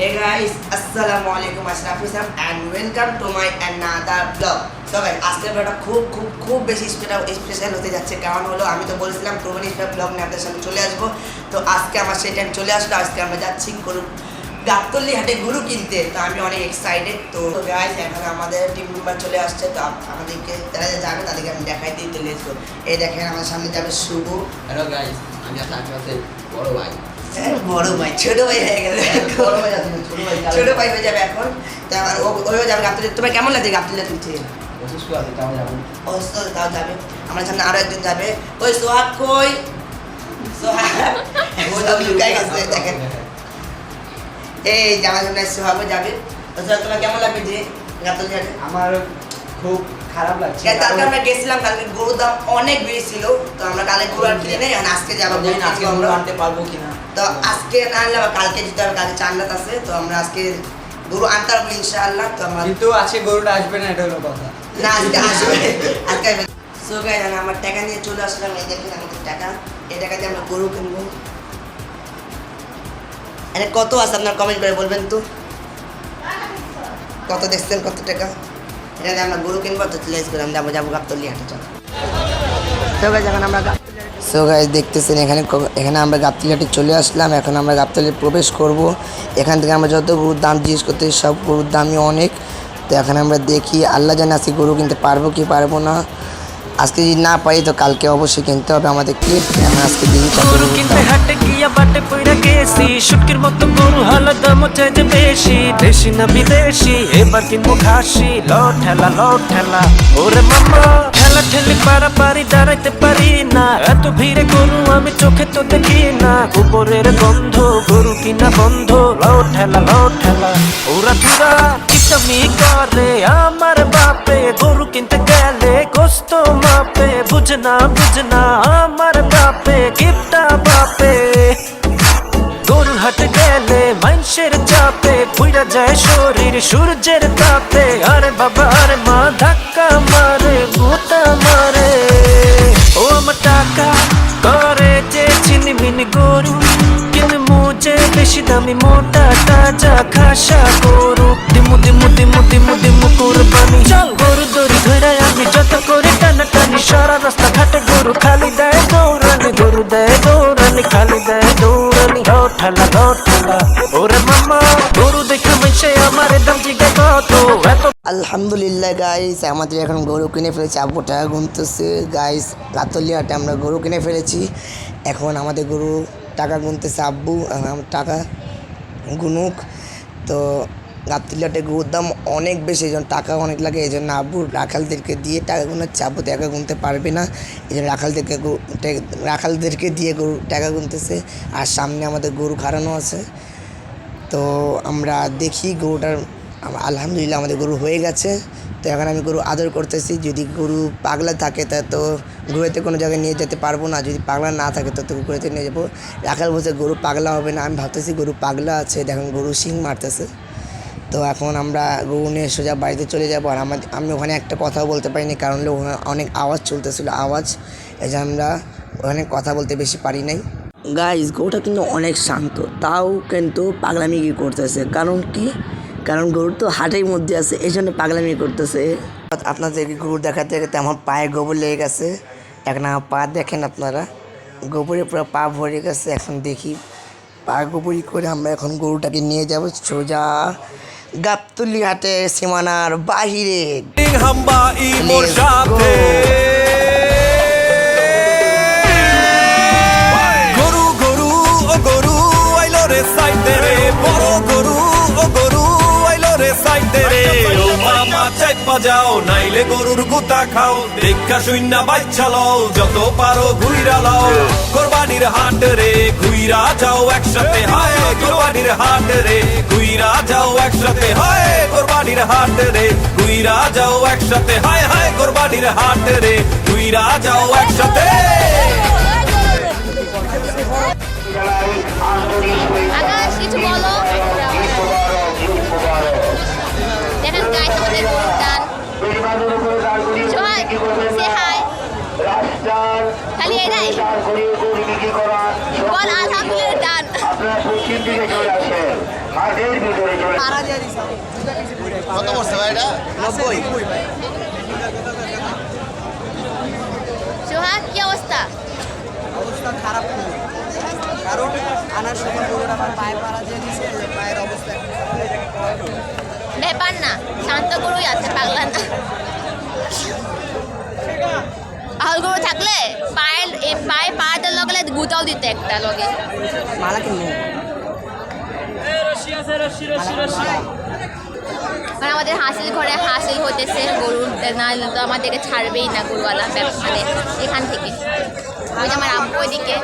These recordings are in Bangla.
Hey guys, Assalamualaikum Ashrafisam and welcome to my another vlog. So guys, আজকের ভিডিওটা খুব বেশি স্পেশাল হতে যাচ্ছে। কারণ হলো আমি তো বলেছিলাম প্রবীণ স্টার ব্লগ নিয়ে আপনাদের সামনে চলে আসবো। তো আজকে আমার সেই টাইম চলে আসলো। আজকে আমরা যাচ্ছি গাবতলী হাটে গরু কিনতে। তো আমি অনেক এক্সাইটেড। তো গাইস এখন আমাদের টিম মেম্বার চলে আসছে। তো আমাদেরকে যারা যাবে তাদেরকে আমি দেখাই দিই। তো লেটস গো। এই দেখেন আমার সামনে যাবে শুভ। হ্যালো গাইস, আমি আপনাদের বড় ভাই। বড় ভাই ছোট ভাই হয়ে গেল। বড় ভাই আছে, ছোট ভাই হয়ে যাবে এখন। তো আমার ওইও যাবে গাবতলী। তোমার কেমন লাগে গাবতলী তুলছে? অসুস্থ আছে, তাও যাবো। অসুস্থ তাও যাবে। আমার সামনে আরো একজন যাবে। ওই সোহাগ কই? সোহাগ ও তো লুকাই গেছে দেখেন। এই আমার সামনে সোহাগও যাবে। সোহাগ তোমার কেমন লাগবে যে গাবতলী হাটে? আমার খুব খারাপ লাগছে। কালকে আমরা গেছিলাম, কালকে গরুর দাম অনেক বেশি ছিল। তো আমরা কালকে গরু আর কিনে নেই, এখন আজকে যাবো। আজকে আমরা আনতে পারবো কিনা। তো আজকে না আনলে আবার কালকে যেতে হবে, কালকে চান্দাত আছে। তো আমরা আজকে গরু আনতে পারবো ইনশাআল্লাহ। তো আমরা কিন্তু আজকে গরুটা আসবে না, এটা হলো কথা। না আজকে আসবে, আজকে আসবে। সো গাইস আমার টাকা নিয়ে চলে আসলাম। এই দেখেন আমাদের টাকা, এই টাকা দিয়ে আমরা গরু কিনবো। আরে কত আছে আপনার কমেন্ট করে বলবেন তো, কত দেখছেন কত টাকা? এটা দিয়ে আমরা গরু কিনবো। তো লেটস গো, আমরা যাবো গাবতলী হাটে। চলো সো গাইস এখন আমরা দেখতেছেন এখানে আমরা গাবতলী হাটে চলে আসলাম। এখন আমরা গাবতলী প্রবেশ করব। এখান থেকে আমরা যত গরুর দাম জিজ্ঞেস করতে সব গরুর দামই অনেক। তো এখন আমরা দেখি, আল্লাহ জানে আজকে গরু কিনতে পারবো কি পারবো না। আজকে যদি না পারি তো কালকে অবশ্যই কিনতে হবে আমাদেরকে। আমি আজকে দিন গরু কিনতে হাটে গিয়া বাটে পইরা গেছি, শুটকির মতো গরু হলো দাম চাইতে বেশি। দেশি না বিদেশি, এবার কিনবো খাসি। লো ঠেলা ওরে মামা, ঠেলা ঠেলি পারাপারি দাঁড়াইতে পারি না। এত ভিড়ে গরু আমি চোখে তো দেখি না। গোবরের গন্ধ, গরু কিনা বন্ধ। লো ঠেলা ওরা ধুরা কিতামি করে আমার বাপে। গরু কিনতে গেলে গোস্ত মাপে, বুঝে না আমার বাপে গিফটা বাপে। গরুর হাটে গেলে মানুষের চাপে পুইরা যায় শরীর সূর্যের তাপে। আরে বাবা আরে মা ধাক্কা মারে গোটা মারে। ও আমার টাকা করে যে চিনিমিনি গরু কিনে মুজে বেশি দামি মোটা তাজা খাসা গরু। দিমু কুরবানি। চল গরু দড়ি ধরে আমি যত করে টানাটানি। সারা রাস্তা ঘাটে গরু খালি দেয় দৌড়ানি, গরু দেয় দৌড়ানি, খালি দেয় দৌড়ানি। ঠেলা ওরে মামা, গরু দেখে মেশে আমার দাম জিজ্ঞাসা কত এত। আলহামদুলিল্লাহ গাইস, আমাদের এখন গরু কিনে ফেলেছি। আব্বু টাকা গুনতেছে গাইস। গাবতলী হাটে আমরা গরু কিনে ফেলেছি। এখন আমাদের গরু টাকা গুনতেছে আব্বু। টাকা গুনুক। তো গাবতলী হাটে গরুর দাম অনেক বেশি, এই জন্য টাকা অনেক লাগে। এই জন্য আব্বু রাখালদেরকে দিয়ে টাকা গুনাচ্ছে। আব্বু টাকা গুনতে পারবে না, এই জন্য রাখালদেরকে দিয়ে গরু টাকা গুনতেছে। আর সামনে আমাদের গরু খাড়ানো আছে। তো আমরা দেখি গরুটার, আলহামদুলিল্লাহ আমাদের গরু হয়ে গেছে। তো এখন আমি গরু আদর করতেছি। যদি গরু পাগলা থাকে তা তো ঘুরেতে কোনো জায়গায় নিয়ে যেতে পারবো না, যদি পাগলা না থাকে তো ঘুরেতে নিয়ে যাবো। রাখাল বলছে গরু পাগলা হবে না। আমি ভাবতেছি গরু পাগলা আছে, দেখুন গরু শিং মারতেছে। তো এখন আমরা গরু নিয়ে সোজা বাড়িতে চলে যাবো। আর আমি ওখানে একটা কথাও বলতে পারিনি, কারণ ওখানে অনেক আওয়াজ চলতেছিলো, এই যে আমরা ওখানে কথা বলতে বেশি পারি নাই। গাইস গরুটা কিন্তু অনেক শান্ত, তাও কিন্তু পাগলামি করতেছে। কারণ গরু তো হাটের মধ্যে আছে, এই জন্য পাগলামি করতেছে। আপনাদেরকে গরু দেখাতে দেখাতে আমার পায়ে গোবর লেগে গেছে। এখন আমার পা দেখেন আপনারা, গোবরে পুরো পা ভরে গেছে। এখন দেখি পা গোবরি করে আমরা এখন গরুটাকে নিয়ে যাব সোজা গাবতলী হাটের সীমানার বাহিরে। গরু আইলো রে সাইতে রে, বড় গরু ও গরু আইলো রে সাইতে রে। ও মামা চাইপা যাও নাইলে গরুর গুতা খাও। দেখা শুইনা বাচ্চা লও, যত পারো ঘুইরা লাও। কোরবানির হাট রে ঘুইরা যাও একসাথে, হায় কোরবানির হাট রে ঘুইরা যাও একসাথে, হায় কোরবানির হাট রে ঘুইরা যাও একসাথে, হায় কোরবানির হাট রে ঘুইরা যাও একসাথে। আকাশ কিছু বলো। দেখেন গাইস আমাদের গরুর দান। সোহাগ সে হাই। খালি এটাই বল আলহামদুলিল্লাহ দান। হাটের ভিতরে চলে কত পড়ছে ভাই এটা? 90। সোহাগ কি অবস্থা? অবস্থা খারাপ খুব। কারণ আনার সময় গরুর আমার পায়ে পাড়া দিয়ে দিছে, যে পায়ের অবস্থা এখন খারাপ। ব্যাপার না, শান্ত গরুই আছে, পাগলা না। আহল গরু থাকলে পায়ে পা দেওয়ার লগে গুতাও দিতে একটা লগে। মালা কিনবো। কারণ আমাদের হাসিল ঘরে হাসিল হতেছে, গরু না হলে তো আমাদেরকে ছাড়বেই না গরুওয়ালা মানে এখান থেকে। ওই যে আমার আব্বু ওইদিকে।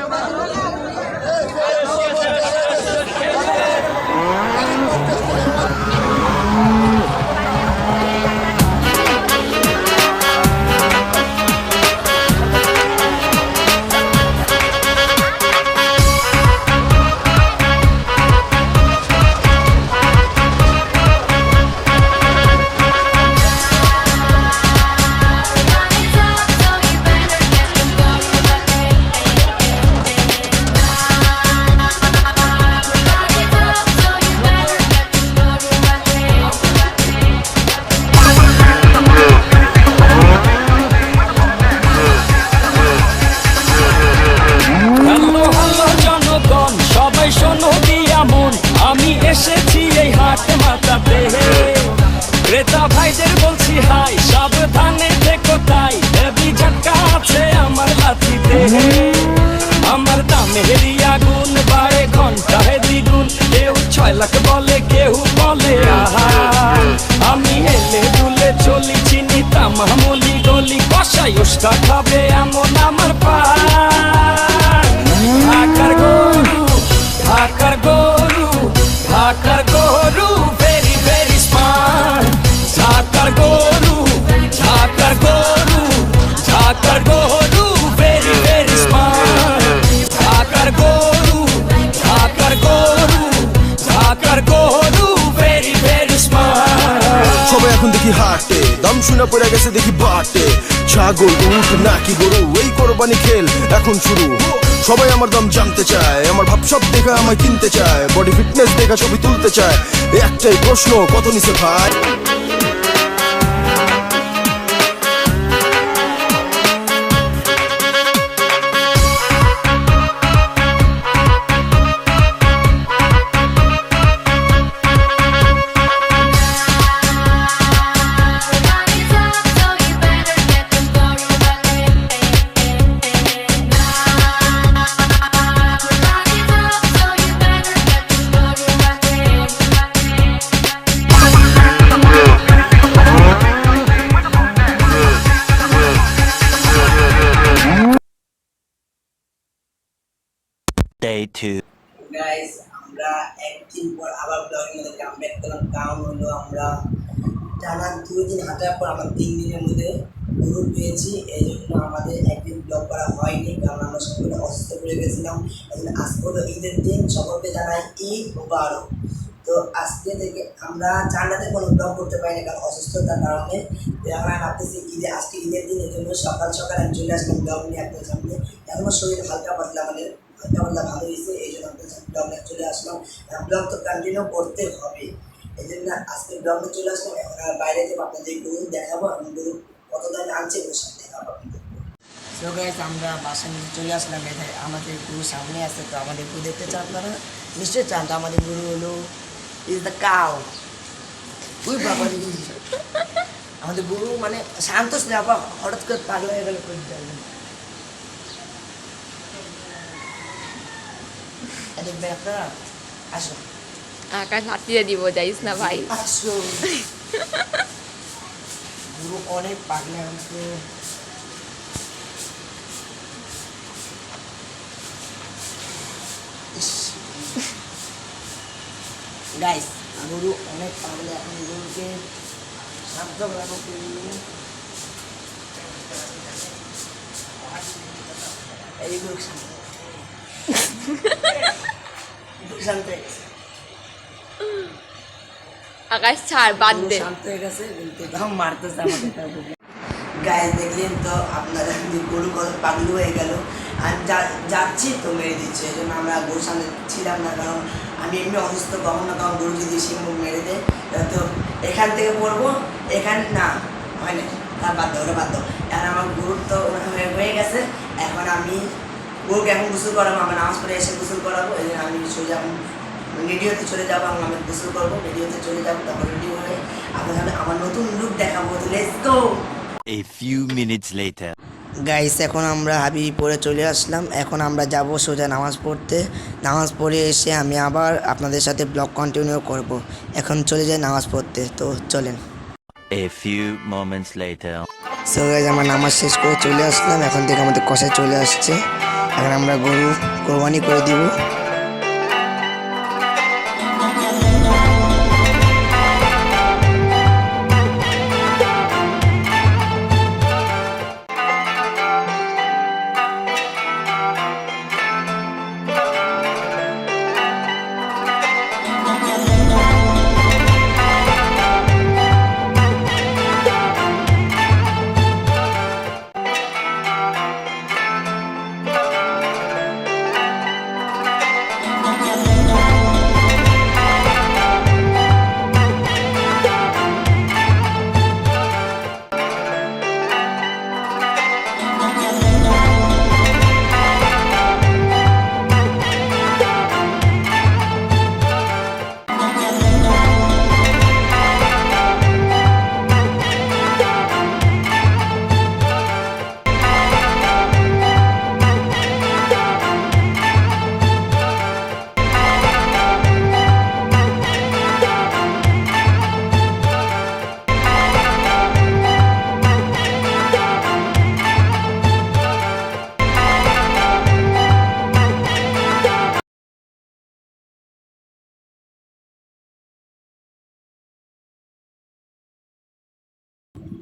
হ্যালো হ্যালো জনগণ, সবাই শোনো দিয়া মন, আমি এসেছি এই হাট মাতাতে। ক্রেতা ভাইদের বলছি হাই, সাবধানে থেকো তাই, হেভি ঝটকা আছে আমার লাঠিতে। আমার দামের আগুন বাড়ে ঘন্টায় দ্বিগুণ, কেউ 6 লাখ বলে, কেউ বলে আহা। আমি এলে দুলে চলি, চিনি তামামলি গলি, কষাই উষ্টা খাবে এমন আমার পা। ঢাকার গরু, ঢাকার গরু, ঢাকার গরু, ভেরি ভেরি স্মার্ট। ঢাকার গরু, ঢাকার গরু, ঢাকার গরু, ভেরি ভেরি স্মার্ট। ঢাকার গরু, ঢাকার গরু, ঢাকার গরু, ভেরি ভেরি স্মার্ট। সবাই এখন দেখি হাটে, দাম শুনে পড়ে গেছে দেখি বাটে। ছাগল, উট নাকি গরু, এই কোরবানি খেল এখন শুরু। সবাই আমার দাম জানতে চায়, আমার ভাব সব দেখা আমায় কিনতে চায়, বডি ফিটনেস দেখা ছবি তুলতে চায়। একটাই প্রশ্ন, কত নিছে ভাই? Day 2. গাইস, আমরা একদিন পর আবার ব্লগের মধ্যে কাম ব্যাক করলাম। কারণ হলো আমরা টানা 2 দিন হাঁটার পর আমরা 3 দিনের মধ্যে গরু পেয়েছি। এই জন্য আমাদের একদিন ব্লগ করা হয়নি, কারণ আমরা সকলে অসুস্থ পড়ে গেছিলাম। এই জন্য আজকে হলো ঈদের দিন, সকলকে জানাই ঈদ মুবারক। তো আজকে থেকে আমরা ঠান্ডাতে কোনো ব্লগ করতে পারি না, কারণ অসুস্থতার কারণে। তো আমরা ভাবতেছি আজকে ঈদের দিন, এই জন্য সকাল সকাল আমি চলে আসলাম ব্লগ নিয়ে আপনার সামনে। এখনও শরীর হালকা পাতলা, মানে হালকা পাতলা ভালো হয়েছে, এই জন্য আপনার ব্লগ নিয়ে চলে আসলাম। ব্লগ তো কন্টিনিউ করতে হবে, এই জন্য আজকে ব্লগ নিয়ে চলে আসলাম। এখন আর বাইরে থেকে আপনাদের গরু দেখাবো, আমি গরু কত দামে আনছে ওর সাথে দেখাবো আপনাদের। সো গাইস, আমরা বাসার নিচে চলে আসলাম। এখানে আমাদের গরু সামনে আছে, তো আমাদের গরু দেখতে চান আপনারা, নিশ্চয়ই চান। তো আমাদের গরু হলো ইজ দ্য কাউ। ওই বাবা, আমাদের গরু মানে শান্ত ছিল, আবার হঠাৎ করে পাগলা হয়ে গেল। দেখবেন আপনারা, আসো আকাশ হাতিয়ে দিব, যাইস না ভাই। আসো। গরু অনেক পাগলা আমাকে। গাইস, গরু অনেক পাগলা, এখন গরুকে শান্ত করানো এই গরু শান্ত শান্ত হয়ে গেছে। আকাশ ছাড়, বাদ দে। শান্ত হয়ে গেছে, কিন্তু দাম মারতেছে আমাদের। গাইস, দেখলেন তো আপনারা, গরু কত পাগলু হয়ে গেল। আর যাচ্ছি তো মেরে দিচ্ছে, এই জন্য আমরা গরুর সামনে ছিলাম না, কারণ আমি এমনি অসুস্থ, কখন না কখন গরু যদি সিংহ মেরে দেয় তো এখান থেকে পড়বো, এখানে না হয় না, তার বাধ্য ওটা বাধ্য। আর আমার গরুর তো হয়ে গেছে, এখন আমি গরুকে এখন গোসল করাবো, আমার নামাজ পড়ে এসে গোসল করাবো, এই জন্য আমি সোজা রেডিওতে চলে যাবো, আমি গোসল করবো, রেডিওতে চলে যাবো, তারপর রেডি হয়ে আপনার সামনে আমার নতুন লুক দেখাবো। Let's go. A few minutes later. Guys এখন আমরা হাবি পরে চলে আসলাম, এখন আমরা যাব সোজা নামাজ পড়তে। নামাজ পড়ে এসে আমি আবার আপনাদের সাথে ব্লগ কন্টিনিউ করব। এখন চলে যাই নামাজ পড়তে, তো চলেন। A few moments later. So guys আমরা নামাজ শেষ করে চলে আসলাম, এখন থেকে আমাদের কষায় চলে আসছে, এখন আমরা গরু কোরবানি করে দিব।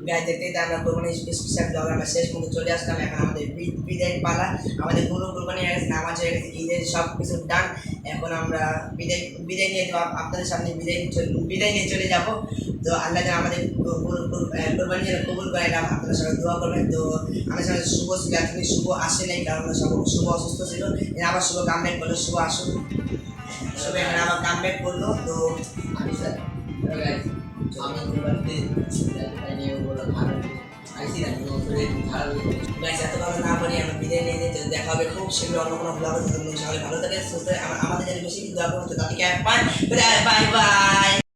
গায়ে দেখতে দেখতে আমরা কোরবানি স্পেশাল ব্লগ আমরা শেষ পর্যন্ত চলে আসলাম। এখন আমাদের বিদায় পালা, আমাদের গরু কোরবানি হয়ে গেছে, নামাজ হয়ে গেছে, ঈদের সব কিছু ডান। এখন আমরা বিদায় নিয়ে যাবো, আপনাদের সামনে বিদায় নিয়ে চলে যাব। তো আল্লাহ যেন আমাদের কোরবানি যেন কবুল করে, এটা আপনাদের সবাই দোয়া করবেন। তো আমাদের সঙ্গে শুভ ছিল, আজকে শুভ আসে নাই, কারণ শুভ অসুস্থ ছিল, আবার শুভ কামব্যাক করলো, শুভ আসুন, শুভ এখানে আবার কামব্যাক করলো। তো আমি স্যার আমি কোরবানিতে এত কথা না বলি, আমরা বিদায় নিয়ে যেতে দেখা হবে খুব শীঘ্র অন্য কোনো ব্লগ। সবাই ভালো থাকে, সুস্থ আমাদের যেন বেশি দোয়া করতে, তাদেরকে বাই বাই।